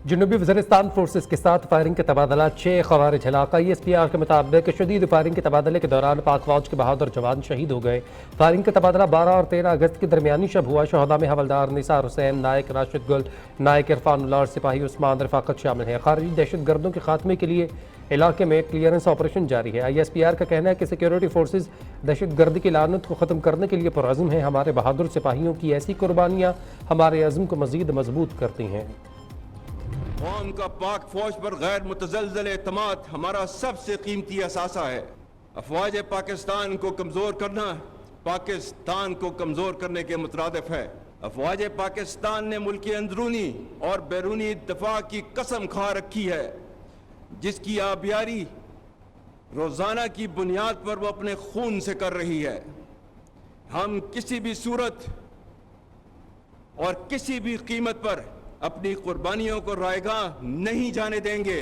जनूबी वज़ीरिस्तान फोर्सेस के साथ फायरिंग का तबादला 6 ख़वारिज हलाक। ISPR के मुताबिक शदीद फायरिंग के तबादले के दौरान पाक फौज के बहादुर जवान शहीद हो गए। फायरिंग का तबादला 12 और 13 अगस्त के दरमियानी शब हुआ। शहदा में हवलदार निसार हुसैन, नायक राशिद गुल, नायक इरफानुल्लाह और सिपाही उस्मान रफाकत शामिल हैं। खारिजी दहशत गर्दों के खात्मे के लिए इलाके में क्लियरेंस ऑपरेशन जारी है। ISPR का कहना है कि सिक्योरिटी फोर्सेज दहशत गर्दी की लानत को ख़त्म करने के लिए पुरअज़्म हैं। हमारे बहादुर सिपाहियों की ऐसी कुर्बानियाँ हमारे अज़्म को मज़ीद मजबूत करती हैं। कौम का पाक फौज पर गैर मुतज़लज़ल एतमाद हमारा सबसे कीमती असासा है। अफवाज पाकिस्तान को कमज़ोर करना पाकिस्तान को कमज़ोर करने के मुतरादिफ है। अफवाज पाकिस्तान ने मुल्क की अंदरूनी और बैरूनी दफा की कसम खा रखी है, जिसकी आबियारी रोज़ाना की बुनियाद पर वो अपने खून से कर रही है। हम किसी भी सूरत और किसी भी कीमत पर अपनी कुर्बानियों को रायगाह नहीं जाने देंगे।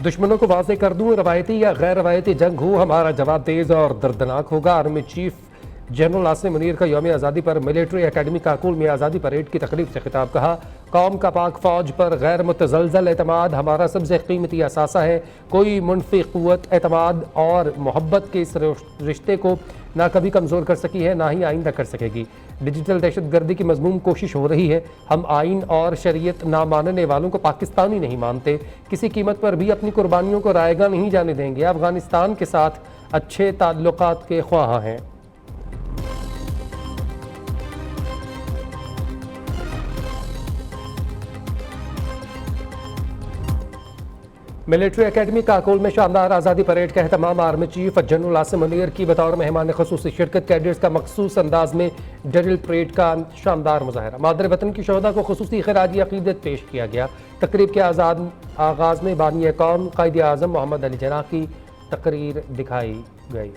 दुश्मनों को वाज़ेह कर दूं, रवायती या गैर रवायती जंग हो, हमारा जवाब तेज़ और दर्दनाक होगा। Army chief general Asim Munir का यौम आज़ादी पर मिलिट्री अकेडमी काकुल में आज़ादी परेड की तकरीब से खिताब। कहा, कौम का पाक फौज पर गैर मुतज़लज़ल एतमाद हमारा सबसे कीमती असासा है। कोई मुनफी क़ुव्वत एतमाद और मोहब्बत के इस रिश्ते को ना कभी कमज़ोर कर सकी है, ना ही आइंदा कर सकेगी। डिजिटल दहशत गर्दी की मज़मूम कोशिश हो रही है। हम आइन और शरीयत ना मानने वालों को पाकिस्तानी नहीं मानते। किसी कीमत पर भी अपनी कुर्बानियों को रायगा नहीं जाने देंगे। अफ़गानिस्तान के साथ अच्छे ताल्लुकात के ख्वाह हैं। मिलिट्री अकेडमी काकुल में शानदार आज़ादी परेड का एहतमाम। Army chief general Asim Munir की बतौर मेहमान ख़ुसूसी शिरकत। कैडेट्स का मखसूस अंदाज में ड्रिल परेड का शानदार मुजाहरा। मादर वतन की शोहदा को ख़ुसूसी खिराजी अक़ीदत पेश किया गया। तकरीब के आगाज़ में बानी कौम कायद आज़म मोहम्मद अली जिन्नाह की तकरीर दिखाई गई।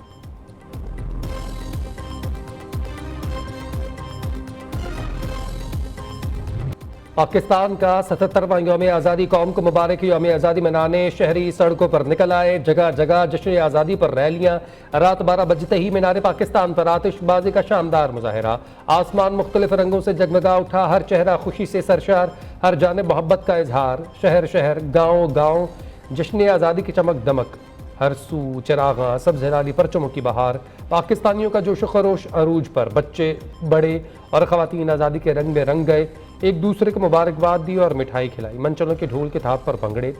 पाकिस्तान का 77वां यौम आज़ादी कौम को मुबारक। यौम आज़ादी मनाने शहरी सड़कों पर निकल आए। जगह जगह जश्न आज़ादी पर रैलियाँ। रात 12 बजते ही मीनार पाकिस्तान पर आतिशबाजी का शानदार मुजाहरा। आसमान मुख्तलिफ रंगों से जगमगा उठा। हर चेहरा खुशी से सरशार, हर जानिब मोहब्बत का इजहार। शहर शहर, गाँव गाँव जश्न आज़ादी की चमक दमक। हर सू चिरागा, सब्ज़ हिलाली परचमों की बहार। पाकिस्तानियों का जोश खरोश अरूज पर। बच्चे बड़े और ख़वातीन आज़ादी के रंग में रंग गए। एक दूसरे को मुबारकबाद दी और मिठाई खिलाई। मंचलों के ढोल के थाप पर भंगड़े।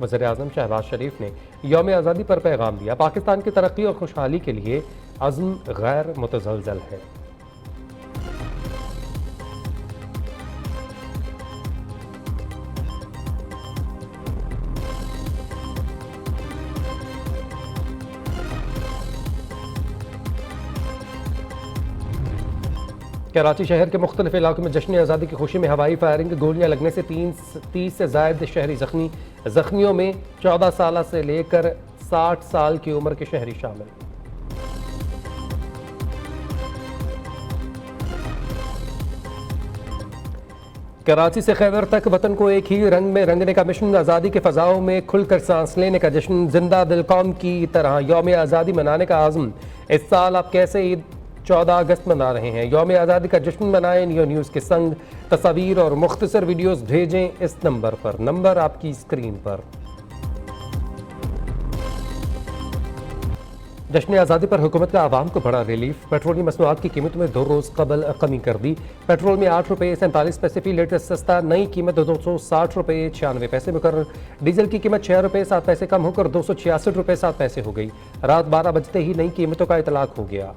वज़ीर आज़म शहबाज शरीफ ने यौम आज़ादी पर पैगाम दिया, पाकिस्तान की तरक्की और खुशहाली के लिए अज़्म गैर मुतज़लज़ल है। कराची शहर के मुख्तलिफ इलाकों में जश्न आज़ादी की खुशी में हवाई फायरिंग। गोलियां लगने से 30 से ज़ायद शहरी ज़ख्मी। ज़ख्मियों में 14 साल से लेकर 60 साल की उम्र के शहरी शामिल। कराची से खैबर तक वतन को एक ही रंग में रंगने का मिशन। आज़ादी के फ़ज़ाओं में खुलकर सांस लेने का जश्न। जिंदा दिल कौम की तरह यौम आज़ादी मनाने का आज़म। इस साल आप कैसे ईद 14 अगस्त मना रहे हैं? यौम आज़ादी का जश्न मनाएं। नियो न्यूज़ के संग तस्वीर और मुख्तसर वीडियोस भेजें इस नंबर पर। नंबर आपकी स्क्रीन पर। जश्न आज़ादी पर हुकूमत का आवाम को बड़ा रिलीफ। पेट्रोलियम मसनूआत की कीमत में 2 रोज़ कबल कमी कर दी। पेट्रोल में 8 रुपये 47 पैसे फी लीटर सस्ता। नई कीमत 260 रुपये 96 पैसे मुकर्रर। डीजल की कीमत 6 रुपये 7 पैसे कम होकर 266 रुपये 7 पैसे हो गई। रात 12 बजते ही नई कीमतों का इतलाक हो गया।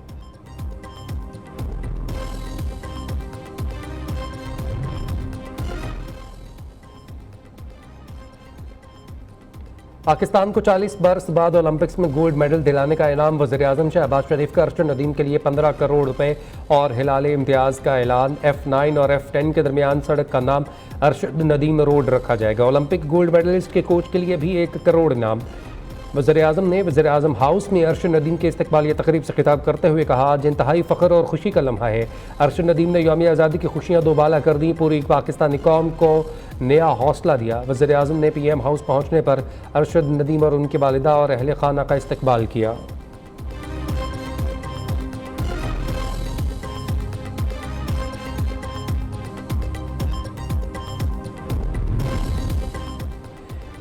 पाकिस्तान को 40 बरस बाद ओलंपिक्स में गोल्ड मेडल दिलाने का इनाम। वज़ीर आज़म शहबाज शरीफ का अर्शद नदीम के लिए 15 करोड़ रुपए और हिलाल इम्तियाज़ का ऐलान। F9 और F10 के दरमियान सड़क का नाम अर्शद नदीम रोड रखा जाएगा। ओलंपिक गोल्ड मेडलिस्ट के कोच के लिए भी 1 करोड़ इनाम। वज़ीर आज़म ने वज़ीर आज़म हाउस में अर्शद नदीम के इस्तकबालिया तकरीब से खिताब करते हुए कहा, आज इंतहाई फ़ख्र और खुशी का लम्हा है। अर्शद नदीम ने यौम आज़ादी की खुशियाँ दोबाला कर दी। पूरी पाकिस्तानी कौम को नया हौसला दिया। वज़ीर आज़म ने PM हाउस पहुँचने पर अर्शद नदीम और उनकी वालिदा और अहले खाना का इस्तकबाल किया।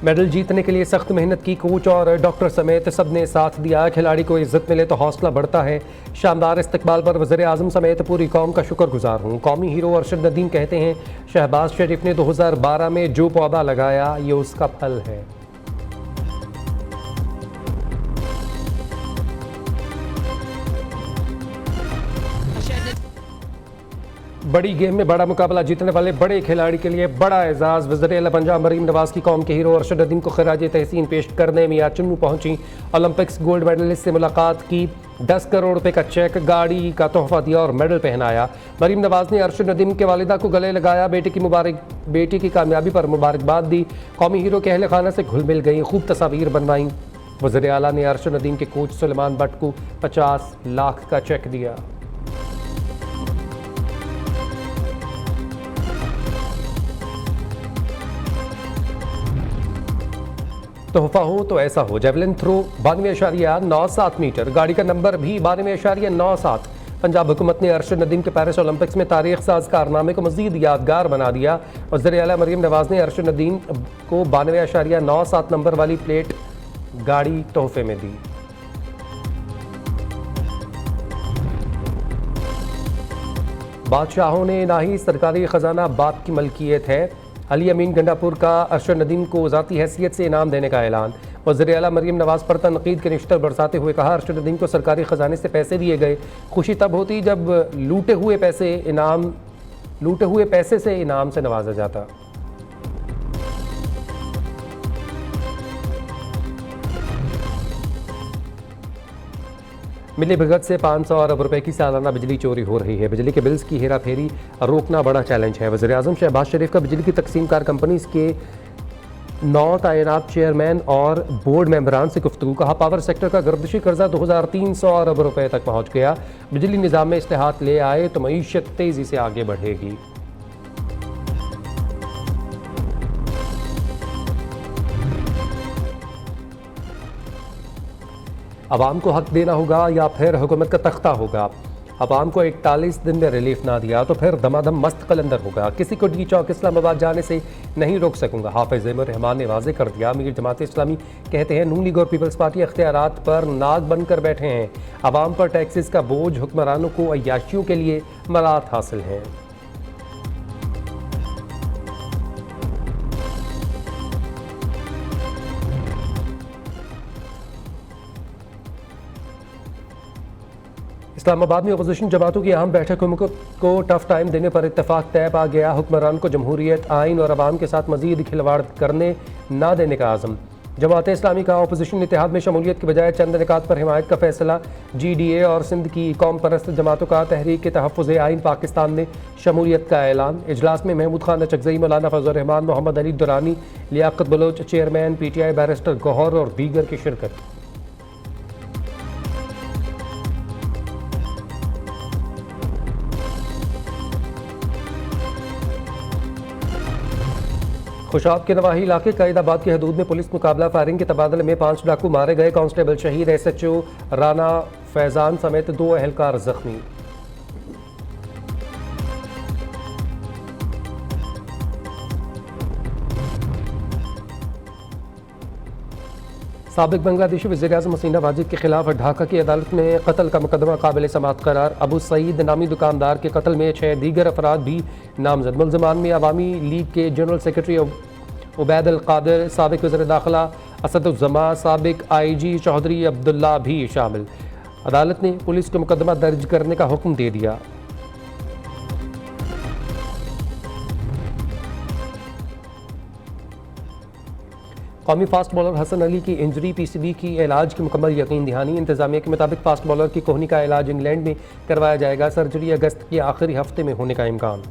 मेडल जीतने के लिए सख्त मेहनत की, कोच और डॉक्टर समेत सबने साथ दिया। खिलाड़ी को इज्जत मिले तो हौसला बढ़ता है। शानदार इस्तकबाल पर वज़ीर आज़म समेत पूरी कौम का शुक्रगुजार हूँ। कौमी हीरो अरशद नदीम कहते हैं, शहबाज शरीफ ने 2012 में जो पौधा लगाया ये उसका फल है। बड़ी गेम में बड़ा मुकाबला जीतने वाले बड़े खिलाड़ी के लिए बड़ा एजाज़। वज़ीर आला पंजाब मरीम नवाज़ की कौम के हीरो अरशद नदीम को खराज तहसीन पेश करने मियां चन्नू पहुंची। ओलंपिक्स गोल्ड मेडलिस्ट से मुलाकात की, 10 करोड़ रुपए का चेक, गाड़ी का तोहफा दिया और मेडल पहनाया। मरीम नवाज़ ने अरशद नदीम के वालिदा को गले लगाया, बेटी की कामयाबी पर मुबारकबाद दी। कौमी हीरो के अहल खाना से घुल मिल गई, खूब तस्वीर बनवाई। वज़ीर आला ने अरशद नदीम के कोच सुलेमान भट्ट को 50 लाख का चेक दिया। तोहफा हो तो ऐसा हो। जेवलिन थ्रो 92.97 मीटर, गाड़ी का नंबर भी 92.97। पंजाब हुकूमत ने अरशद नदीम के पेरिस ओलंपिक्स में तारीख साज कारनामे को मजीद यादगार बना दिया। वज़ीर आला मरीम नवाज़ ने अरशद नदीम को 92.97 नंबर वाली प्लेट गाड़ी तोहफे में दी। बादशाहों ने ना ही सरकारी खजाना बाप की मलकियत है। अली अमीन गंडापुर का अरशद नदीम को ज़ाती हैसियत से इनाम देने का ऐलान। वज़ीर आला मरीम नवाज़ पर तनकीद के निश्तर बरसाते हुए कहा, अरशद नदीम को सरकारी खजाने से पैसे दिए गए। खुशी तब होती जब लूटे हुए पैसे से इनाम से नवाजा जाता। मिली भगत से 500 अरब रुपए की सालाना बिजली चोरी हो रही है। बिजली के बिल्स की हेरा फेरी रोकना बड़ा चैलेंज है। वज़ीर आज़म शहबाज शरीफ का बिजली की तकसीम कार कंपनीज के 9 तैनात चेयरमैन और बोर्ड मेंबरान से गुफ्तगू। कहा, पावर सेक्टर का गर्दिशी कर्जा 2300 अरब रुपए तक पहुँच गया। बिजली निज़ाम में इस्तेहात ले आए तो मईशत तेज़ी से आगे बढ़ेगी। अवाम को हक देना होगा या फिर हुकूमत का तख्ता होगा। अवाम को 41 दिन में रिलीफ ना दिया तो फिर दमादम मस्त कलंदर होगा। किसी को डी चौक इस्लामाबाद जाने से नहीं रोक सकूंगा, हाफिज रहमान ने वाजे कर दिया। मीर जमात इस्लामी कहते हैं, नून लीग और पीपल्स पार्टी अख्तियारात पर नाग बनकर बैठे हैं। अवाम पर टैक्सेस का बोझ, हुक्मरानों को अय्याशियों के लिए मरात हासिल है। इस्लामाबाद में अपोजिशन जमातों की अहम बैठक को टफ टाइम देने पर इत्तेफाक तय पा गया। हुक्मरान को जमहूरियत, आइन और अवाम के साथ मजीद खिलवाड़ करने ना देने का आज़म। जमात इस्लामी का अपोजिशन इत्तेहाद में शमूलियत के बजाय चंद निकात पर हिमायत का फैसला। GDA और सिंध की कौम परस्त जमातों का तहरीक तहफ़्फ़ुज़ आइन पाकिस्तान में शमूलियत का ऐलान। इजलास में Mahmood Khan Achakzai, Maulana Fazal Rehman, Mohammad Ali Durrani, Liaquat Baloch chairman, PTI barrister Gohar और दीगर की शिरकत। खुशाब के नवाही इलाके कायदाबाद की हदूद में पुलिस मुकाबला फायरिंग के तबादले में 5 डाकू मारे गए। कांस्टेबल शहीद, SHO राना फैजान समेत 2 एहलकार जख्मी। साबिक बांग्लादेशी वज़ीर आज़म हसीना वाजिद के खिलाफ ढाका की अदालत में कत्ल का मुकदमा काबिल समाअत करार। अबू सईद नामी दुकानदार के कत्ल में 6 दीगर अफराद भी नामजद। मुल्ज़मान में अवामी लीग के जनरल सेक्रेटरी उबैद अल कादिर, साबिक वज़ीर दाखिला असदुज़्ज़मा, साबिक IG चौधरी अब्दुल्ला भी शामिल। अदालत ने पुलिस को मुकदमा दर्ज करने का हुक्म दे दिया। कौमी फास्ट बॉलर हसन अली की इंजरी, PCB की इलाज की मुकम्मल यकीन दहानी। इंतजामिया के मुताबिक फास्ट बॉलर की कोहनी का इलाज इंग्लैंड में करवाया जाएगा। सर्जरी अगस्त के आखिरी हफ्ते में होने का इम्कान।